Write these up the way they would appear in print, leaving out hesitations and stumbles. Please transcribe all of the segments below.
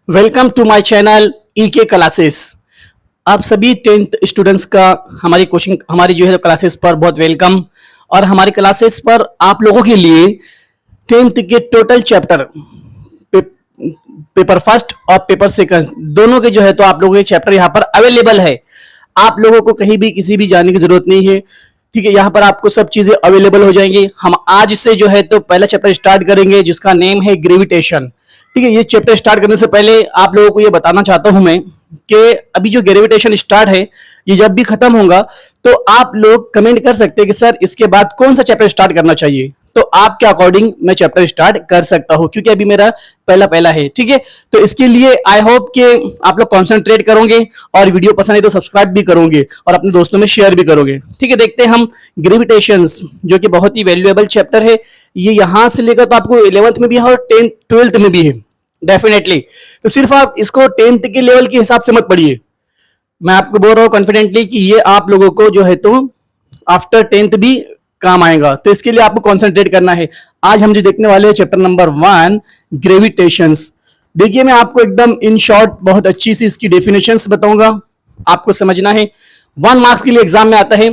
Welcome to my channel ईके classes. आप सभी 10th स्टूडेंट्स का हमारी जो है क्लासेस पर बहुत वेलकम। और हमारी क्लासेस पर आप लोगों के लिए 10th के टोटल चैप्टर पे, पेपर फर्स्ट और पेपर सेकंड दोनों के जो है तो आप लोगों के चैप्टर यहाँ पर अवेलेबल है। आप लोगों को कहीं भी किसी भी जाने की जरूरत नहीं है। ठीक है, यहाँ पर आपको सब चीजें अवेलेबल हो जाएंगी। हम आज से जो है तो पहला चैप्टर स्टार्ट करेंगे जिसका नेम है ग्रेविटेशन। ठीक है, ये चैप्टर स्टार्ट करने से पहले आप लोगों को ये बताना चाहता हूं मैं कि अभी जो ग्रेविटेशन स्टार्ट है ये जब भी खत्म होगा तो आप लोग कमेंट कर सकते हैं कि सर इसके बाद कौन सा चैप्टर स्टार्ट करना चाहिए, तो आपके अकॉर्डिंग मैं चैप्टर स्टार्ट कर सकता हूं क्योंकि अभी मेरा पहला पहला है। ठीक है, तो इसके लिए आई होप कि आप लोग कॉन्सेंट्रेट करोगे और वीडियो पसंद है तो सब्सक्राइब भी करोगे और अपने दोस्तों में शेयर भी करोगे। ठीक है, देखते हैं हम ग्रेविटेशन जो कि बहुत ही वैल्यूएबल चैप्टर है। ये यहां से लेकर तो आपको 11th में भी है और 10th 12th में भी है डेफिनेटली। तो सिर्फ आप इसको 10th के लेवल के हिसाब से मत पढ़िए, मैं आपको बोल रहा हूं कॉन्फिडेंटली कि ये आप लोगों को जो है तो आफ्टर 10th भी काम आएगा। तो इसके लिए आपको कंसंट्रेट करना है। आज हम जो देखने वाले हैं चैप्टर नंबर 1 ग्रेविटेशंस। देखिए, मैं आपको एकदम इन शॉर्ट बहुत अच्छी सी इसकी डेफिनेशंस बताऊंगा, आपको समझना है। 1 मार्क्स के लिए एग्जाम में आता है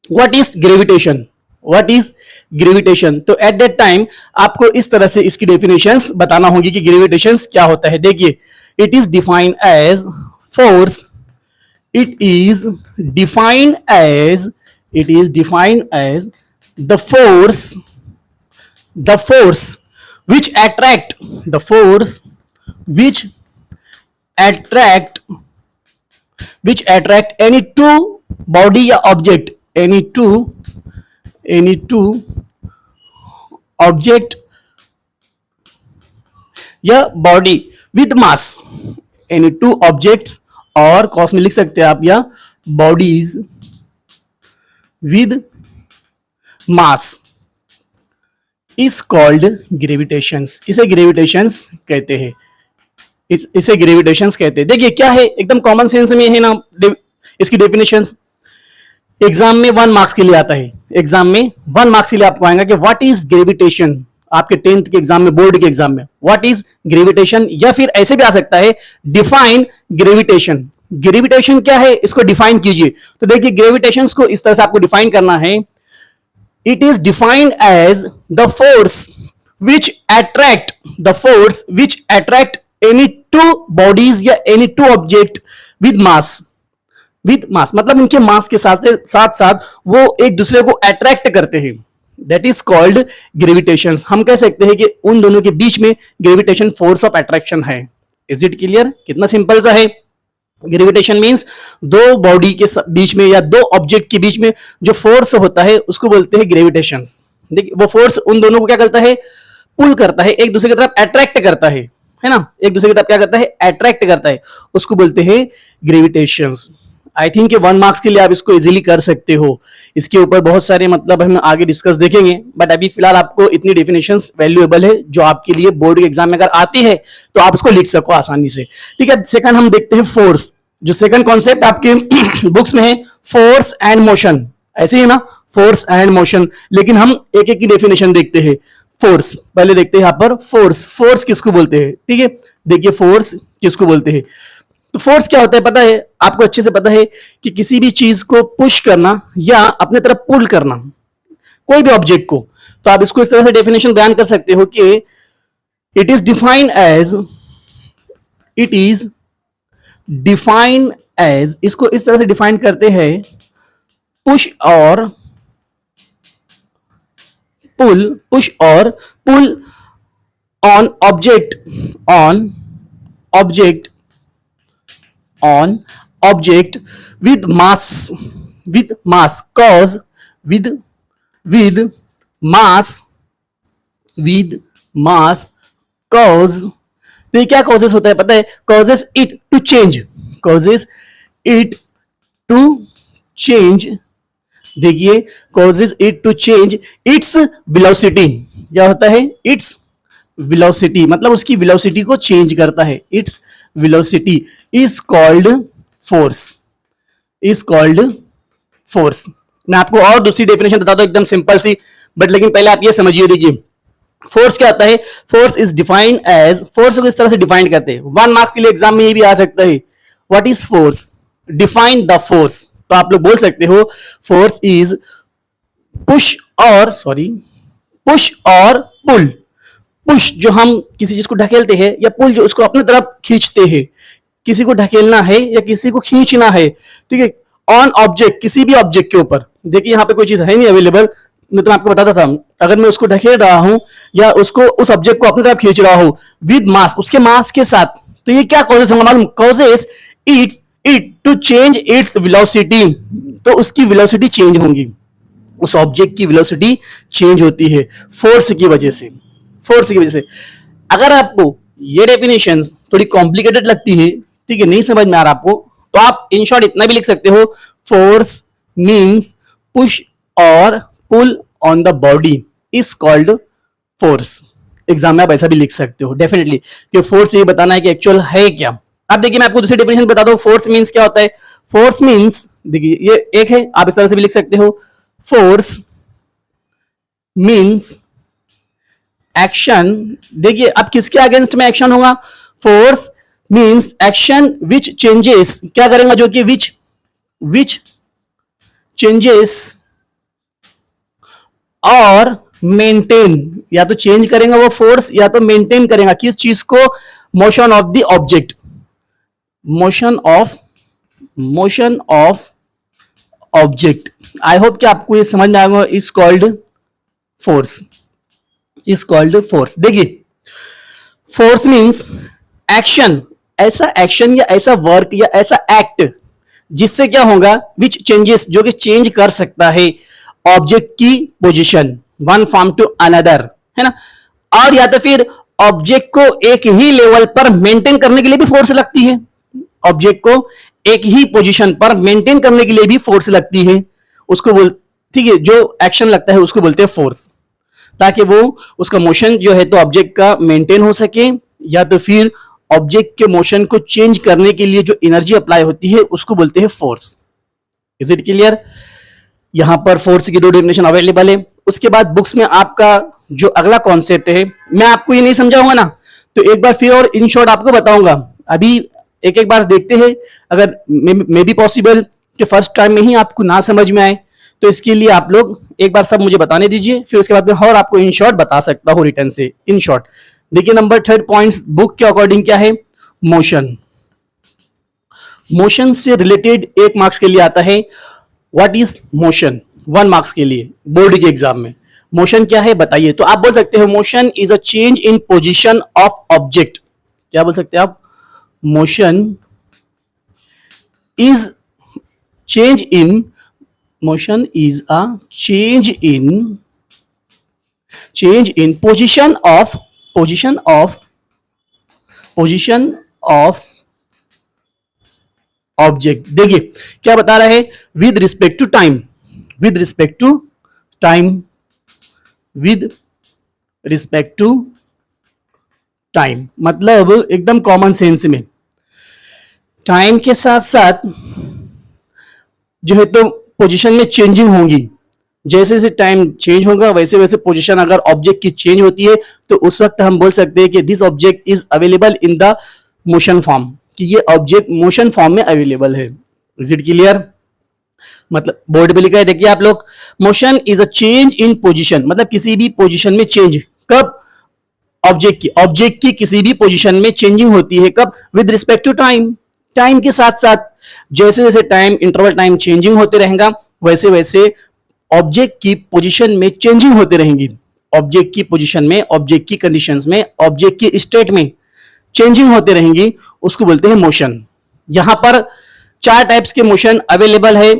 what is gravitation, what is gravitation. तो एट दैट टाइम आपको इस तरह से इसकी डेफिनेशंस बताना होगी कि ग्रेविटेशंस क्या होता है। देखिए, it is defined as force, it is defined as the force which attract any two body या object, any two object या body with mass, any two objects और कॉस में लिख सकते हैं आप, या bodies with mass is called gravitations. इसे ग्रेविटेशंस कहते हैं, इसे ग्रेविटेशंस कहते हैं। देखिए क्या है, एकदम कॉमन सेंस में है ना इसकी डेफिनेशंस। एग्जाम में 1 मार्क्स के लिए आता है, एग्जाम में 1 मार्क्स के लिए आपको आएगा कि व्हाट इज ग्रेविटेशन। आपके 10th के एग्जाम में, बोर्ड के एग्जाम में व्हाट इज ग्रेविटेशन, या फिर ऐसे भी आ सकता है डिफाइन ग्रेविटेशन। ग्रेविटेशन क्या है, इसको डिफाइन कीजिए। तो देखिए, ग्रेविटेशन को इस तरह से आपको डिफाइन करना है। It is defined as the force which attract any two bodies या any two object with mass मतलब उनके मास के साथ साथ वो एक दूसरे को अट्रैक्ट करते हैं। That is called gravitation. हम कह सकते हैं कि उन दोनों के बीच में ग्रेविटेशन फोर्स ऑफ अट्रैक्शन है। Is it clear? कितना सिंपल सा है। ग्रेविटेशन मींस दो बॉडी के बीच में या दो ऑब्जेक्ट के बीच में जो फोर्स होता है उसको बोलते हैं ग्रेविटेशन। देखिए, वो फोर्स उन दोनों को क्या करता है, पुल करता है, एक दूसरे की तरफ अट्रैक्ट करता है ना, एक दूसरे की तरफ क्या करता है, अट्रैक्ट करता है, उसको बोलते हैं ग्रेविटेशन। आई थिंक 1 मार्क्स के लिए आप इसको इजीली कर सकते हो। इसके ऊपर बहुत सारे मतलब हम आगे डिस्कस देखेंगे, बट अभी फिलहाल आपको इतनी डेफिनेशंस वैल्यूएबल है जो आपके लिए बोर्ड के एग्जाम में अगर आती है तो आप उसको लिख सको आसानी से। ठीक है, सेकंड हम देखते हैं फोर्स। जो सेकंड कॉन्सेप्ट आपके बुक्स में है फोर्स एंड मोशन, ऐसे ही ना, फोर्स एंड मोशन। लेकिन हम एक एक की डेफिनेशन देखते हैं। फोर्स पहले देखते हैं यहाँ पर, फोर्स किसको बोलते हैं। ठीक है, देखिए फोर्स किसको बोलते हैं। तो फोर्स क्या होता है पता है आपको, अच्छे से पता है कि किसी भी चीज को पुश करना या अपने तरफ पुल करना, कोई भी ऑब्जेक्ट को। तो आप इसको इस तरह से डेफिनेशन बयान कर सकते हो कि इट इज डिफाइंड एज, इसको इस तरह से डिफाइन करते हैं, पुश और pull on object with mass cause। तो ये क्या कॉजेस होता है पता है, causes it to change। देखिए, causes it to change its velocity। क्या होता है, its velocity मतलब उसकी velocity को चेंज करता है। its velocity is called force। मैं आपको और दूसरी डेफिनेशन बताता हूं एकदम सिंपल सी, बट लेकिन पहले आप ये समझिए। देखिए, फोर्स क्या होता है? Force is defined as, force को इस तरह से डिफाइन करते हैं, 1 मार्क्स के लिए एग्जाम में ये भी आ सकता है, what is force, define the force. तो आप लोग बोल सकते हो फोर्स इज पुश और पुश और पुल। पुश जो हम किसी चीज को ढकेलते हैं, या पुल जो उसको अपनी तरफ खींचते हैं। किसी को ढकेलना है या किसी को खींचना है, ठीक है, ऑन ऑब्जेक्ट, किसी भी ऑब्जेक्ट के ऊपर। देखिए यहाँ पे कोई चीज है नहीं अवेलेबल, मैं तो आपको बताता था, अगर मैं उसको ढकेल रहा हूं या उसको उस ऑब्जेक्ट को अपनी तरफ खींच रहा हूं विद मास, उसके मास के साथ, तो ये क्या कॉजेस होंगे मालूम? Causes it to change its velocity, तो उसकी वेलोसिटी चेंज होंगी, उस ऑब्जेक्ट की वेलोसिटी चेंज होती है फोर्स की वजह से, फोर्स की वजह से। अगर आपको ये डेफिनेशन थोड़ी कॉम्प्लिकेटेड लगती है, ठीक है, नहीं समझ में आ रहा आपको, तो आप इन शॉर्ट इतना भी लिख सकते हो, फोर्स मींस पुश और pull on the body is called force. Exam में आप ऐसा भी लिख सकते हो डेफिनेटली, कि फोर्स ये बताना है कि एक्चुअल है क्या। अब देखिए मैं आपको दूसरी डेफिनेशन बताता हूँ, फोर्स मींस क्या होता है। फोर्स मींस, देखिए ये एक है, आप इस तरह से भी लिख सकते हो, फोर्स मींस एक्शन। देखिए अब किसके अगेंस्ट में एक्शन होगा? Force means action which changes, क्या करेंगे? जो कि विच चेंजेस और मेंटेन, या तो चेंज करेंगे वो फोर्स या तो मेंटेन करेगा किस चीज को? Motion of the object, motion of object. I hope कि आपको ये समझ में आएगा, is called force, is called force. देखिए फोर्स मींस एक्शन, ऐसा एक्शन या ऐसा वर्क या ऐसा एक्ट जिससे क्या होगा? विच चेंजेस, जो कि चेंज कर सकता है ऑब्जेक्ट की position one from to another, है ना। और या तो फिर ऑब्जेक्ट को एक ही लेवल पर मेंटेन करने के लिए भी फोर्स लगती है, ऑब्जेक्ट को एक ही पोजीशन पर मेंटेन करने के लिए भी फोर्स लगती है, उसको बोल, ठीक है, जो एक्शन लगता है उसको बोलते हैं फोर्स, ताकि वो उसका मोशन जो है तो ऑब्जेक्ट का मेंटेन हो सके, या तो फिर ऑब्जेक्ट के मोशन को चेंज करने के लिए जो एनर्जी अप्लाई होती है उसको बोलते हैं फोर्स। Is it clear? यहां पर फोर्स की दो डेफिनेशन अवेलेबल है। उसके बाद बुक्स में आपका जो अगला कॉन्सेप्ट है, मैं आपको ये नहीं समझाऊंगा ना, तो एक बार फिर और इन शॉर्ट आपको बताऊंगा। अभी एक एक बार देखते हैं, अगर मे बी पॉसिबल कि फर्स्ट टाइम में ही आपको ना समझ में आए, तो इसके लिए आप लोग एक बार सब मुझे बताने दीजिए, फिर उसके बाद मैं और आपको इन शॉर्ट बता सकता हूँ रिटर्न से। इन शॉर्ट देखिए नंबर 3 पॉइंट्स बुक के अकॉर्डिंग क्या है? मोशन। मोशन से रिलेटेड 1 मार्क्स के लिए आता है, व्हाट इज मोशन, 1 मार्क्स के लिए बोर्ड के एग्जाम में। मोशन क्या है बताइए? तो आप बोल सकते हो motion is a change in position of object. क्या बोल सकते हैं आप? Motion is change in, motion is a change in position of object. देखिए क्या बता रहा है? With respect to time, with respect to time, with respect to time, मतलब एकदम कॉमन सेंस में टाइम के साथ साथ जो है तो पोजीशन में चेंजिंग होंगी। जैसे जैसे टाइम चेंज होगा वैसे वैसे पोजीशन अगर ऑब्जेक्ट की चेंज होती है, तो उस वक्त हम बोल सकते हैं कि this object is available in the motion form, कि ये ऑब्जेक्ट मोशन फॉर्म में अवेलेबल है। Is it clear? मतलब बोर्ड पे लिखा है, देखिए आप लोग, motion is a change in position, मतलब किसी भी पोजीशन में चेंज। कब? ऑब्जेक्ट की किसी भी पोजीशन में चेंजिंग होती है। कब? With respect to time, time के साथ साथ। जैसे जैसे टाइम इंटरवल टाइम चेंजिंग होते रहेगा, वैसे वैसे ऑब्जेक्ट की पोजीशन में चेंजिंग होते रहेंगी। ऑब्जेक्ट की पोजीशन में, ऑब्जेक्ट की कंडीशंस में, ऑब्जेक्ट की स्टेट में चेंजिंग होते रहेंगी, उसको बोलते हैं मोशन। यहां पर 4 टाइप्स के मोशन अवेलेबल है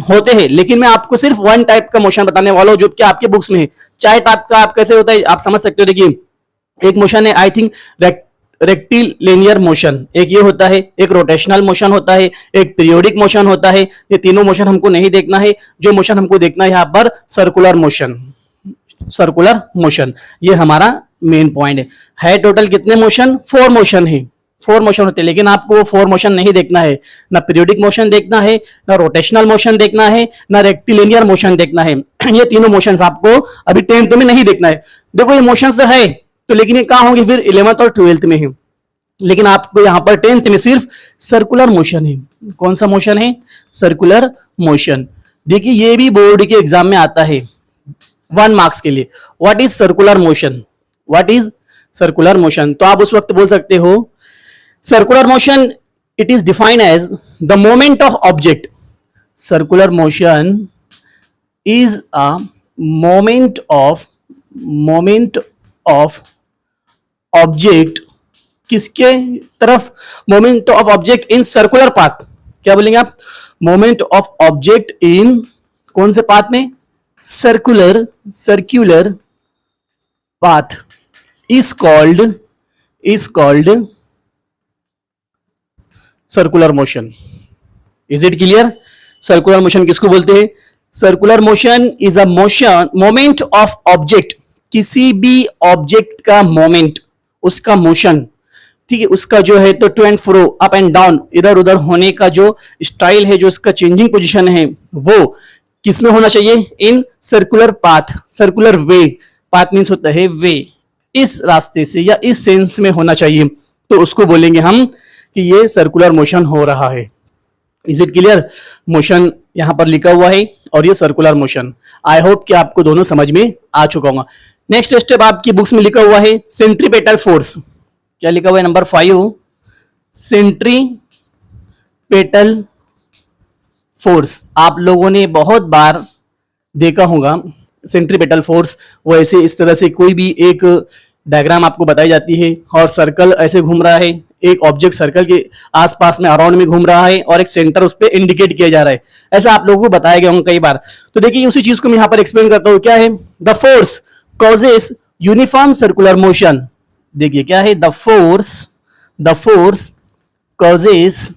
होते हैं, लेकिन मैं आपको सिर्फ 1 टाइप का मोशन बताने वाला हूं जो कि आपके बुक्स में है। 4 टाइप का आप कैसे होता है आप समझ सकते हो। देखिए एक मोशन है, आई थिंक रेक्टिलिनियर मोशन, एक ये होता है, एक रोटेशनल मोशन होता है, एक पीरियोडिक मोशन होता है। ये तीनों मोशन हमको नहीं देखना है, जो मोशन हमको देखना है यहाँ पर सर्कुलर मोशन, सर्कुलर मोशन, ये हमारा मेन पॉइंट है। टोटल कितने मोशन? 4 मोशन है, 4 मोशन होते हैं, लेकिन आपको वो 4 मोशन नहीं देखना है। ना पीरियोडिक मोशन देखना है, ना रोटेशनल मोशन देखना है, ना रेक्टिलिनियर मोशन देखना है। ये तीनों मोशंस आपको अभी 10th में नहीं देखना है। देखो ये मोशन से है तो, लेकिन ये कहां होंगे फिर 11th और 12th में है, लेकिन आपको यहां पर 10th में सिर्फ सर्कुलर मोशन है। कौन सा मोशन है? Circular motion. देखिए ये भी बोर्ड के एग्जाम में आता है 1 मार्क्स के लिए। What is circular motion? What is circular motion? तो आप उस वक्त बोल सकते हो circular motion, it is defined as the moment of object. Circular motion is a moment of object, किसके तरफ? Moment of object in circular path. क्या बोलेंगे आप? मोमेंट ऑफ ऑब्जेक्ट इन कौन से पाथ में? Circular path is called circular motion. Is it clear? Circular motion किसको बोलते हैं? Circular motion is a motion, moment of object, किसी भी ऑब्जेक्ट का मोमेंट, उसका मोशन, ठीक है, उसका जो है तो to and fro, up and down, इधर उधर होने का जो स्टाइल है, जो इसका चेंजिंग पोजीशन है, वो किसमें होना चाहिए? इन सर्कुलर पाथ। सर्कुलर वे, पाथ मीन्स होता है वे, इस रास्ते से या इस सेंस में होना चाहिए, तो उसको बोलेंगे हम कि ये सर्कुलर मोशन हो रहा है। Is it clear? मोशन यहां पर लिखा हुआ है और ये सर्कुलर मोशन। आई होप कि आपको दोनों समझ में आ चुका होगा। नेक्स्ट स्टेप आपकी बुक्स में लिखा हुआ है सेंट्रीपेटल फोर्स। क्या लिखा हुआ है? Number 5, centripetal force. आप लोगों ने बहुत बार देखा होगा सेंट्रीपेटल फोर्स। वो ऐसे इस तरह से कोई भी एक डायग्राम आपको बताई जाती है और सर्कल ऐसे घूम रहा है, एक ऑब्जेक्ट सर्कल के आसपास में अराउंड में घूम रहा है और एक सेंटर उस पर इंडिकेट किया जा रहा है। ऐसा आप लोगों को बताया गया होगा कई बार। तो देखिए उसी चीज को मैं यहां पर एक्सप्लेन करता हूं। क्या है? The force causes uniform circular motion. देखिए क्या है? The force causes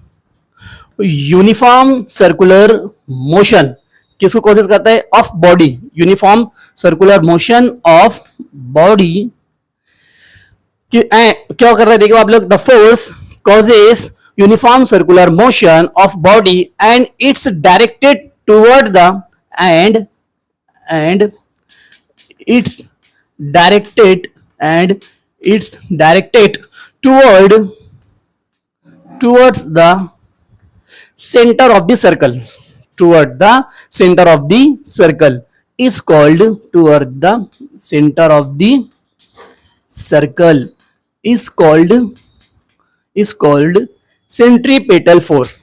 uniform circular motion. किसको कॉजेस करता है? Of body, uniform circular motion of body. क्या कर रहे हैं? देखो आप लोग, the force causes uniform circular motion of body and it's directed toward the end it's directed towards the center of the circle, toward the center of the circle is called, toward the center of the circle is called centripetal force।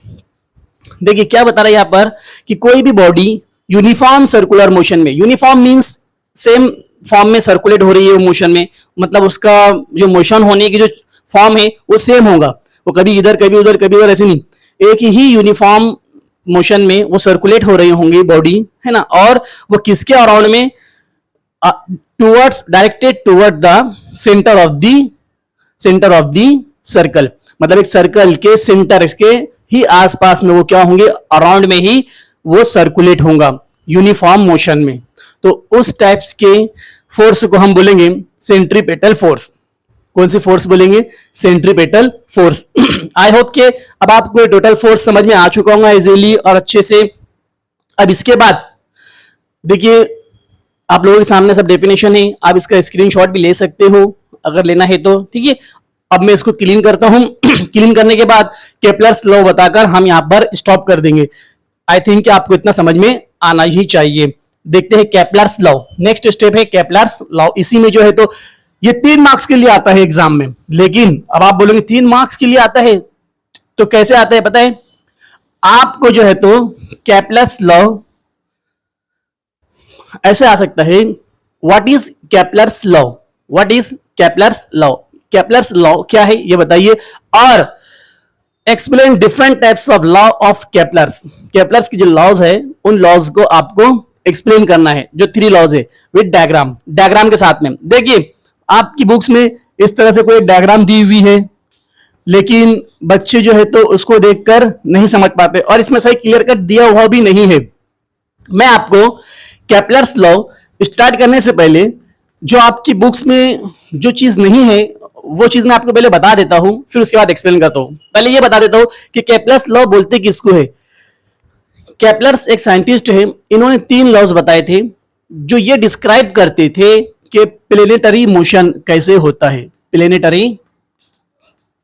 देखिए क्या बता रहा है यहां पर कि कोई भी बॉडी यूनिफॉर्म सर्कुलर मोशन में, यूनिफॉर्म मींस सेम फॉर्म में सर्कुलेट हो रही है वो मोशन में, मतलब उसका जो मोशन होने की जो फॉर्म है वो सेम होगा, वो कभी इधर कभी उधर कभी उधर ऐसे नहीं, एक ही यूनिफॉर्म मोशन में वो सर्कुलेट हो रही होंगी बॉडी, है ना। और वो किसके अराउंड में? Towards, directed toward the centre of the circle, मतलब एक सर्कल के सेंटर के ही आसपास में वो क्या होंगे? अराउंड में ही वो सर्कुलेट होगा यूनिफॉर्म मोशन में। तो उस टाइप्स के फोर्स को हम बोलेंगे सेंट्रीपेटल फोर्स। कौन सी फोर्स बोलेंगे? Centripetal force. आई होप के अब आपको टोटल फोर्स समझ में आ चुका होगा इजीली और अच्छे से। अब इसके बाद देखिए आप लोगों के सामने सब डेफिनेशन है, आप इसका स्क्रीनशॉट भी ले सकते हो अगर लेना है तो, ठीक है। अब मैं इसको क्लीन करता हूं। क्लीन करने के बाद केपलर्स लॉ बताकर हम यहां पर स्टॉप कर देंगे। आई थिंक आपको इतना समझ में आना ही चाहिए। देखते हैं केपलर्स लॉ। नेक्स्ट स्टेप है केपलर्स लॉ। इसी में जो है तो ये 3 मार्क्स के लिए आता है एग्जाम में, लेकिन अब आप बोलोगे 3 मार्क्स के लिए आता है तो कैसे आता है पता है आपको? जो है तो केपलर्स लॉ ऐसे आ सकता है। What is Kepler's law? What is Kepler's law? Kepler's law क्या है ये बताइए, और explain different types of law of Kepler's. Kepler's की जो लॉज है उन लॉज को आपको एक्सप्लेन करना है, जो 3 लॉज है विद डायग्राम के साथ में। देखिए आपकी बुक्स में इस तरह से कोई डायग्राम दी हुई है, लेकिन बच्चे जो है तो उसको देखकर नहीं समझ पाते और इसमें सही क्लियर कट दिया हुआ भी नहीं है। मैं आपको केपलर्स लॉ स्टार्ट करने से पहले जो आपकी बुक्स में जो चीज नहीं है वो चीज मैं आपको पहले बता देता हूं, फिर उसके बाद एक्सप्लेन करता हूं। पहले ये बता देता हूं कि केपलर्स लॉ बोलते किसको है। केपलर्स एक साइंटिस्ट है, इन्होंने 3 लॉज बताए थे जो ये डिस्क्राइब करते थे कि प्लेनेटरी मोशन कैसे होता है।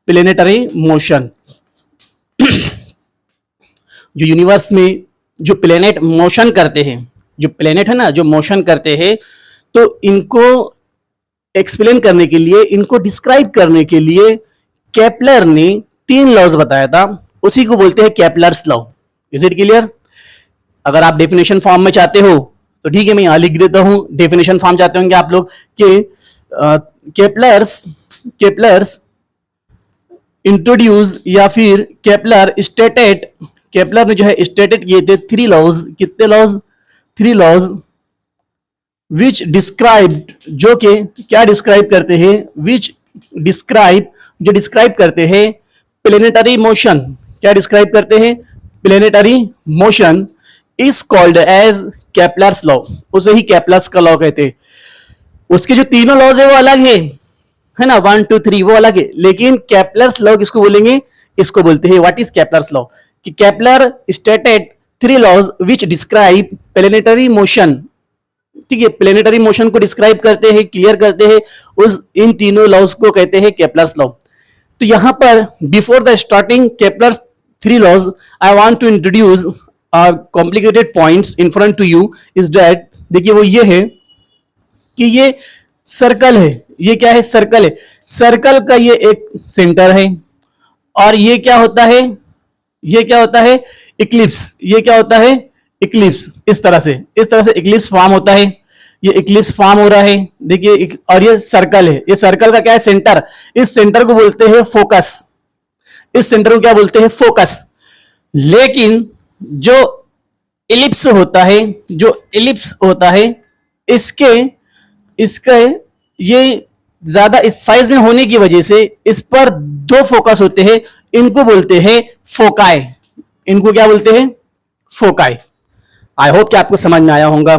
प्लेनेटरी मोशन जो यूनिवर्स में जो प्लेनेट मोशन करते हैं, जो प्लेनेट है ना जो मोशन करते हैं, तो इनको एक्सप्लेन करने के लिए, इनको डिस्क्राइब करने के लिए केपलर ने 3 लॉज बताया था, उसी को बोलते हैं Kepler's law. Is it clear? अगर आप डेफिनेशन फॉर्म में चाहते हो तो ठीक है, मैं यहां लिख देता हूं। डेफिनेशन फॉर्म चाहते होंगे आप लोग कि केपलर्स इंट्रोड्यूस या फिर केपलर ने जो है स्टेटेड किए थे 3 लॉज। कितने लॉज? 3 लॉज विच डिस्क्राइब, जो कि क्या डिस्क्राइब करते हैं, जो डिस्क्राइब करते हैं प्लेनेटरी मोशन। क्या डिस्क्राइब करते हैं? Planetary motion is called as Kepler's law. उसे ही केपलर्स का लॉ कहते हैं। उसके जो तीनों लॉज है वो अलग है ना, 1 2 3 वो अलग है, लेकिन केपलर्स लॉ किसको बोलेंगे? इसको बोलते हैं व्हाट इज केपलर्स लॉ। कि Kepler stated 3 laws which describe planetary motion. ठीक है, प्लेनेटरी मोशन को डिस्क्राइब करते हैं, क्लियर करते हैं, उस इन तीनों लॉज को कहते हैं केपलर्स लॉ। तो यहां पर before the starting Kepler's 3 laws, I want to introduce complicated points in front to you is that, देखिए वो ये है कि ये सर्कल है। ये क्या है? सर्कल है। सर्कल का ये एक सेंटर है, और ये क्या होता है? ये क्या होता है? इक्लिप्स। ये क्या होता है? इक्लिप्स। इस तरह से इक्लिप्स फॉर्म होता है। ये इक्लिप्स फॉर्म हो रहा है, देखिए। और ये सर्कल है। ये सर्कल का क्या है? सेंटर। इस सेंटर को बोलते हैं फोकस। इस सेंटर को क्या बोलते हैं? फोकस। लेकिन जो इलिप्स होता है, इसके ये ज्यादा इस साइज में होने की वजह से इस पर 2 फोकस होते हैं। इनको बोलते हैं फोकाई। इनको क्या बोलते हैं? फोकाई। आई होप कि आपको समझ में आया होगा।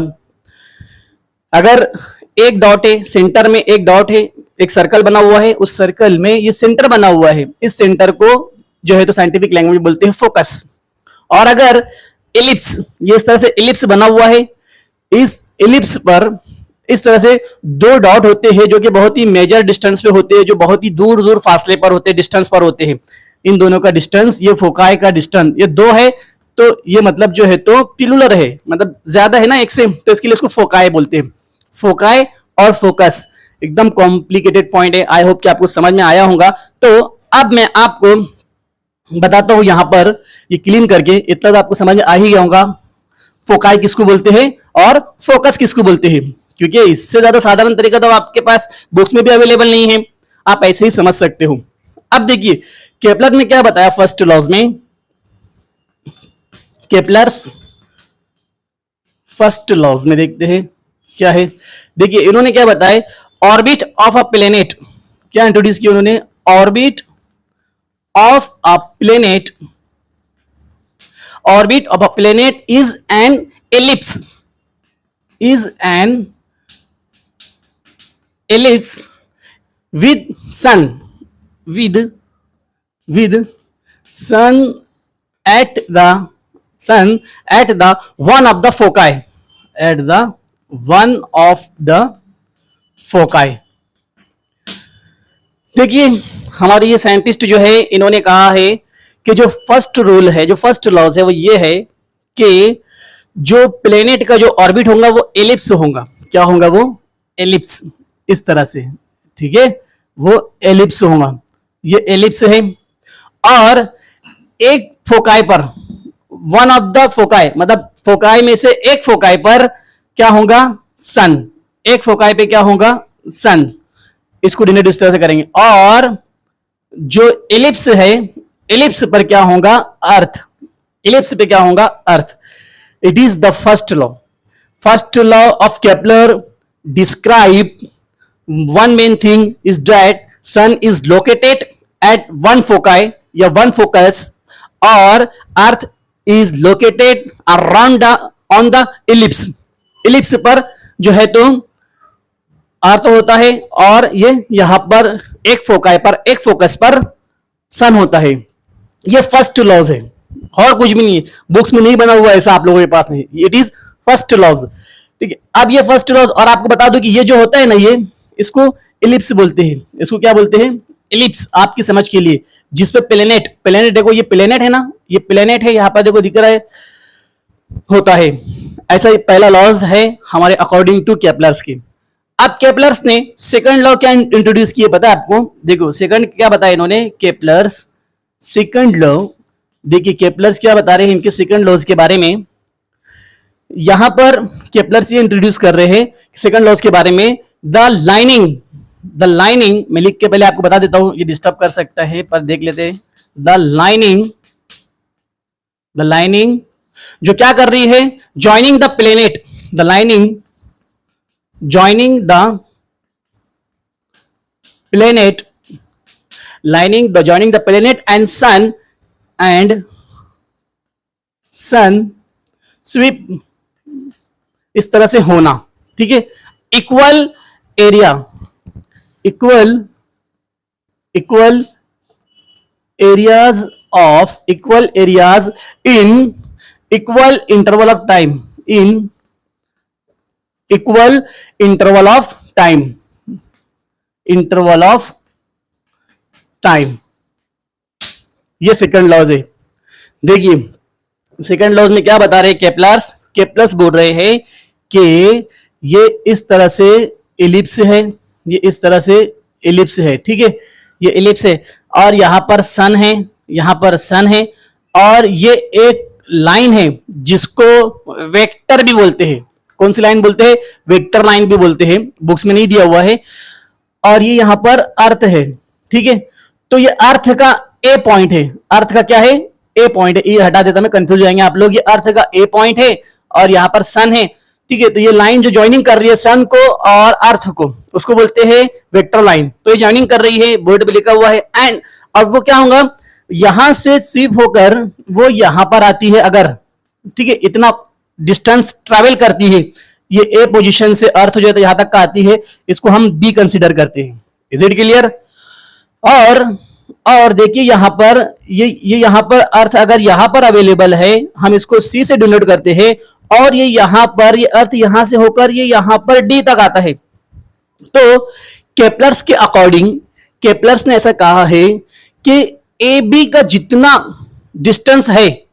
अगर एक डॉट है, सेंटर में एक डॉट है, एक सर्कल बना हुआ है, उस सर्कल में ये सेंटर बना हुआ है, इस सेंटर को जो है तो साइंटिफिक लैंग्वेज बोलते हैं फोकस। और अगर इलिप्स, ये इस तरह से इलिप्स बना हुआ है, इस इलिप्स पर इस तरह से 2 डॉट होते हैं जो कि बहुत ही मेजर डिस्टेंस पे होते हैं, जो बहुत ही दूर दूर फासले पर होते हैं, डिस्टेंस पर होते हैं। इन दोनों का डिस्टेंस, ये फोकाई का डिस्टेंस ये 2 है, तो ये मतलब जो है तो पिलुलर है, मतलब ज्यादा है ना एक से, तो इसके लिए इसको फोकाई बोलते हैं। फोकाई और फोकस एकदम कॉम्प्लिकेटेड पॉइंट है। आई होप कि आपको समझ में आया होगा। तो अब मैं आपको बताता हूं यहां पर ये क्लीन करके, इतना तो आपको समझ में आ ही गया होगा फोकाई किसको बोलते हैं और फोकस किसको बोलते हैं, क्योंकि इससे ज्यादा साधारण तरीका तो आपके पास बुक्स में भी अवेलेबल नहीं है, आप ऐसे ही समझ सकते हो। अब देखिए केपलर ने क्या बताया फर्स्ट लॉज में। केपलर्स फर्स्ट लॉज में देखते हैं क्या है। देखिए इन्होंने क्या बताया, ऑर्बिट ऑफ अ प्लेनेट, क्या इंट्रोड्यूस किया उन्होंने? Orbit of a planet, orbit of a planet is an ellipse, is an ellipse with sun, with sun at the one of the foci, at the one of the foci। देखिए हमारे ये scientist जो है इन्होंने कहा है कि जो फर्स्ट रूल है, जो फर्स्ट लॉज है वो ये है कि जो प्लेनेट का जो ऑर्बिट होगा वो एलिप्स होगा। क्या होगा वो? एलिप्स। इस तरह से, ठीक है, वो एलिप्स होगा। ये एलिप्स है। और एक फोकाई पर, वन ऑफ द फोकाई, मतलब फोकाई में से एक फोकाई पर क्या होगा? सन। एक फोकाई पे क्या होगा? सन। इसको डिनोट इस तरह से करेंगे। और जो एलिप्स है, एलिप्स पर क्या होगा? अर्थ। एलिप्स पे क्या होगा? अर्थ। It is the first law. First law of Kepler describe one main thing is that sun is located at one foci या one focus, और earth is located around the on the ellipse. ellipse पर जो है तो अर्थ होता है, और ये यहां पर एक फोकाई पर, एक फोकस पर सन होता है। ये फर्स्ट लॉज है और कुछ भी नहीं है, बुक्स में नहीं बना हुआ ऐसा आप लोगों के पास नहीं। It is first laws. ठीक है। अब ये फर्स्ट लॉज, और आपको बता दूं कि ये जो होता है ना, ये इसको इलिप्स बोलते हैं। इसको क्या बोलते हैं? इलिप्स। आपकी समझ के लिए, जिसपे प्लेनेट, प्लेनेट देखो ये प्लेनेट है ना, ये प्लेनेट है, यहां पर देखो दिख रहा है, होता है ऐसा। पहला लॉज है हमारे अकॉर्डिंग टू केपलर्स के। अब केपलर्स ने सेकंड लॉ क्या इंट्रोड्यूस किए पता है आपको? देखो सेकंड क्या बताया इन्होंने, केपलर्स सेकंड लॉ। देखिए केपलर्स क्या बता रहे हैं इनके सेकंड लॉज के बारे में। यहां पर केपलर्स ये इंट्रोड्यूस कर रहे हैं सेकंड लॉज के बारे में। द लाइनिंग मैं लिख के पहले आपको बता देता हूं, ये डिस्टर्ब कर सकता है, पर देख लेते हैं। द लाइनिंग जो क्या कर रही है, joining the planet, the lining joining the planet, joining the planet and sun sweep, इस तरह से होना। ठीक है। Equal area, equal areas in equal interval of time, in equal interval of time. ये सेकंड लॉज है। देखिए सेकंड लॉज में क्या बता रहे हैं केपलर्स बोल रहे हैं कि ये इस तरह से एलिप्स है, ये इस तरह से एलिप्स है। ठीक है, ये एलिप्स है और यहां पर सन है, यहां पर सन है, और ये एक लाइन है जिसको वेक्टर भी बोलते हैं। कौन सी लाइन बोलते हैं? वेक्टर लाइन भी बोलते हैं, बुक्स में नहीं दिया हुआ है। और ये यहां पर अर्थ है। ठीक है, तो ये अर्थ का ए पॉइंट है। अर्थ का क्या है? ए पॉइंट है। ये हटा देता, मैं कंफ्यूज हो जाएंगे आप लोग। ये अर्थ का ए पॉइंट है और यहां पर सन है। ठीक है, तो ये लाइन जो ज्वाइनिंग कर रही है सन को और अर्थ को, उसको बोलते हैं वेक्टर लाइन। तो ये ज्वाइनिंग कर रही है, बोर्ड पे लिखा हुआ है। एंड अब वो क्या होगा, यहां से स्वीप होकर वो यहां पर आती है अगर, ठीक है, इतना डिस्टेंस ट्रेवल करती है, ये ए पोजीशन से अर्थ जो है यहां तक का आती है, इसको हम बी कंसीडर करते हैं। Is it clear? और देखिए यहां पर ये यहां पर अर्थ अगर यहां पर अवेलेबल है, हम इसको सी से डिनोट करते हैं, और ये यहां पर ये अर्थ यहां से होकर ये यहां पर डी तक आता है। तो केपलर्स के अकॉर्डिंग, केपलर्स ने ऐसा कहा है कि ए बी का जितना डिस्टेंस है,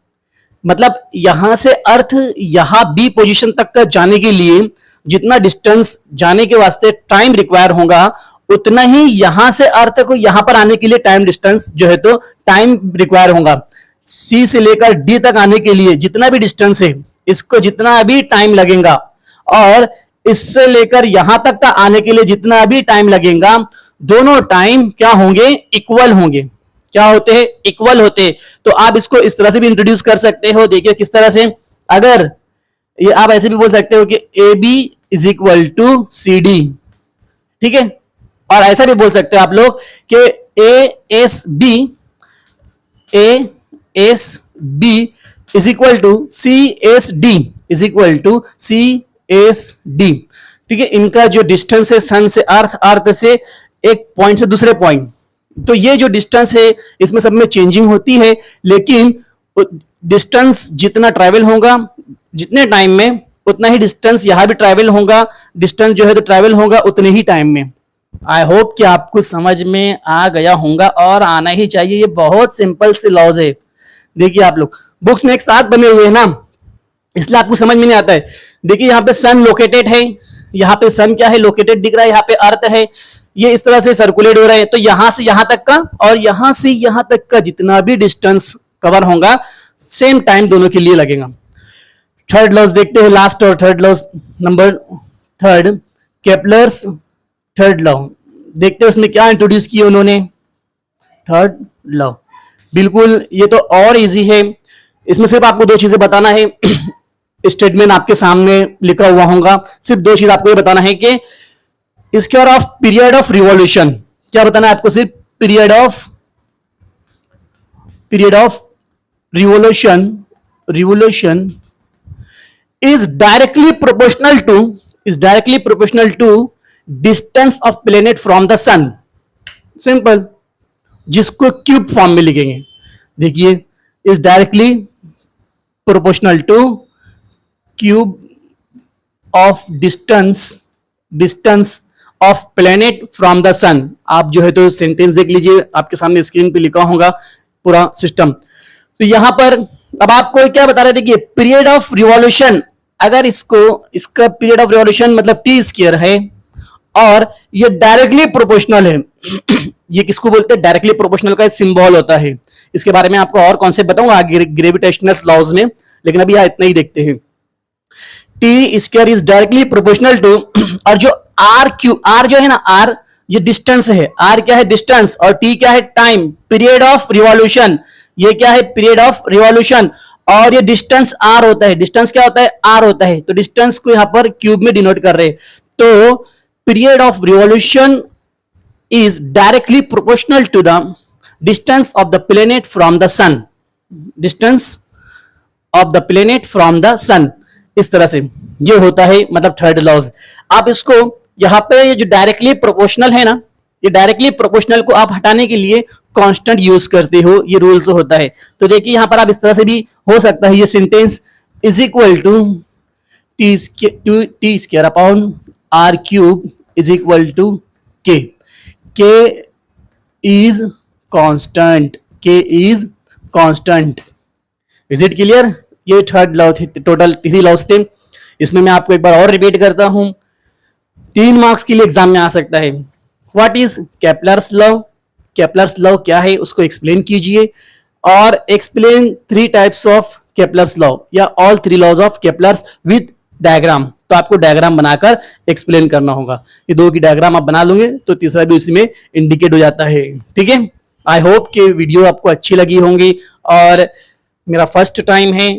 मतलब यहां से अर्थ यहां बी पोजीशन तक का जाने के लिए जितना डिस्टेंस जाने के वास्ते टाइम रिक्वायर होगा, उतना ही यहां से अर्थ को यहां पर आने के लिए टाइम डिस्टेंस जो है तो टाइम रिक्वायर होगा। सी से लेकर डी तक आने के लिए जितना भी डिस्टेंस है, इसको जितना भी टाइम लगेगा, और इससे लेकर यहां तक का आने के लिए जितना भी टाइम लगेगा, दोनों टाइम क्या होंगे? इक्वल होंगे। क्या होते हैं? इक्वल होते। तो आप इसको इस तरह से भी इंट्रोड्यूस कर सकते हो। देखिए किस तरह से, अगर ये आप ऐसे भी बोल सकते हो कि A B is equal to C D. ठीक है, और ऐसा भी बोल सकते हो आप लोग कि A S B is equal to C S D, is equal to C S D. ठीक है, इनका जो डिस्टेंस है सन से अर्थ, अर्थ से एक पॉइंट से दूसरे पॉइंट, तो ये जो डिस्टेंस है इसमें सब में चेंजिंग होती है, लेकिन डिस्टेंस जितना ट्रैवल होगा जितने टाइम में, उतना ही डिस्टेंस यहां भी ट्रैवल होगा। डिस्टेंस जो है तो ट्रैवल होगा उतने ही टाइम में। आई होप कि आपको समझ में आ गया होगा, और आना ही चाहिए। ये बहुत सिंपल से लॉज है। देखिए आप लोग बुक्स में एक साथ बने हुए हैं ना, इसलिए आपको समझ में नहीं आता है। देखिए यहाँ पे सन लोकेटेड है, यहाँ पे सन क्या है? लोकेटेड दिख रहा है, यहाँ पे अर्थ है, ये इस तरह से सर्कुलेट हो रहा है। तो यहां से यहां तक का और यहां से यहां तक का जितना भी डिस्टेंस कवर होगा, सेम टाइम दोनों के लिए लगेगा। थर्ड लॉज देखते हैं, लास्ट और third laws, number third, Kepler's third law देखते हैं उसमें क्या इंट्रोड्यूस किया उन्होंने। थर्ड लॉ बिल्कुल ये तो और इजी है। इसमें सिर्फ आपको दो चीजें बताना है। स्टेटमेंट आपके सामने लिखा हुआ होगा, सिर्फ दो चीज आपको ये बताना है कि square of period of revolution, क्या बताना है आपको? सिर्फ period of revolution is directly proportional to distance of planet from the sun। Simple, जिसको क्यूब फॉर्म में लिखेंगे। देखिए is directly proportional to cube of distance of planet from the sun. आप जो है तो सेंटेंस देख लीजिए, आपके सामने स्क्रीन पे लिखा होगा पूरा सिस्टम। तो यहां पर अब आपको क्या बता रहे थे कि पीरियड ऑफ रिवॉल्यूशन, अगर इसका पीरियड ऑफ रिवॉल्यूशन मतलब टी स्क्वायर है और ये डायरेक्टली प्रोपोर्शनल है ये किसको बोलते हैं? डायरेक्टली प्रोपोर्शनल का सिंबल होता है। इसके बारे में आपको और कॉन्सेप्ट बताऊंगा ग्रेविटेशनल लॉज में, लेकिन अभी यहां इतना ही देखते हैं। T square is directly proportional to, और जो आर जो है ना, आर ये डिस्टेंस है, आर क्या है? डिस्टेंस, और टी क्या है? टाइम। पीरियड ऑफ रिवॉल्यूशन, ये क्या है? पीरियड ऑफ रिवॉल्यूशन, और ये डिस्टेंस आर होता है। डिस्टेंस क्या होता है? आर होता है। तो डिस्टेंस को यहां पर क्यूब में डिनोट कर रहे हैं। तो period of revolution is directly proportional to the distance of the planet from the sun, distance of the planet from the sun। इस तरह से ये होता है, मतलब थर्ड लॉज। आप इसको यहां पे ये जो डायरेक्टली प्रोपोर्शनल है ना, ये डायरेक्टली प्रोपोर्शनल को आप हटाने के लिए कांस्टेंट यूज करते हो, ये रूल्स होता है। तो देखिए यहां पर आप इस तरह से भी हो सकता है, ये sentence is equal to T square upon R cube is equal to K. K is constant, K is constant। Is it clear? ये थर्ड लॉ थे, टोटल 3 लॉज थे। इसमें मैं आपको एक बार और रिपीट करता हूं, 3 मार्क्स के लिए एग्जाम में आ सकता है। What is Kepler's law? Kepler's law क्या है उसको एक्सप्लेन कीजिए, और explain 3 types of Kepler's law या all 3 laws of Kepler's with diagram. तो आपको डायग्राम बनाकर एक्सप्लेन करना होगा। ये 2 की डायग्राम आप बना लोगे तो तीसरा भी उसी में इंडिकेट हो जाता है। ठीक है, आई होप कि वीडियो आपको अच्छी लगी होंगी, और मेरा फर्स्ट टाइम है,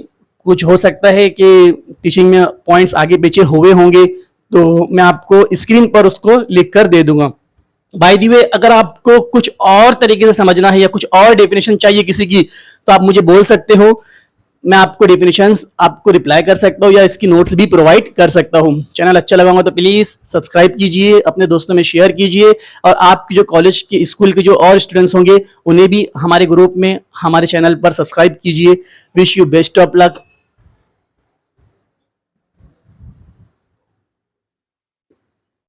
कुछ हो सकता है कि टीचिंग में पॉइंट्स आगे पीछे हुए होंगे, तो मैं आपको स्क्रीन पर उसको लिख कर दे दूंगा। बाय द वे, अगर आपको कुछ और तरीके से समझना है या कुछ और डेफिनेशन चाहिए किसी की, तो आप मुझे बोल सकते हो, मैं आपको डेफिनेशंस आपको रिप्लाई कर सकता हूँ या इसकी नोट्स भी प्रोवाइड कर सकता हूँ। चैनल अच्छा लगा होगा तो प्लीज सब्सक्राइब कीजिए, अपने दोस्तों में शेयर कीजिए, और आपकी जो कॉलेज के स्कूल के जो और स्टूडेंट्स होंगे उन्हें भी हमारे ग्रुप में हमारे चैनल पर सब्सक्राइब कीजिए। Wish you best of luck.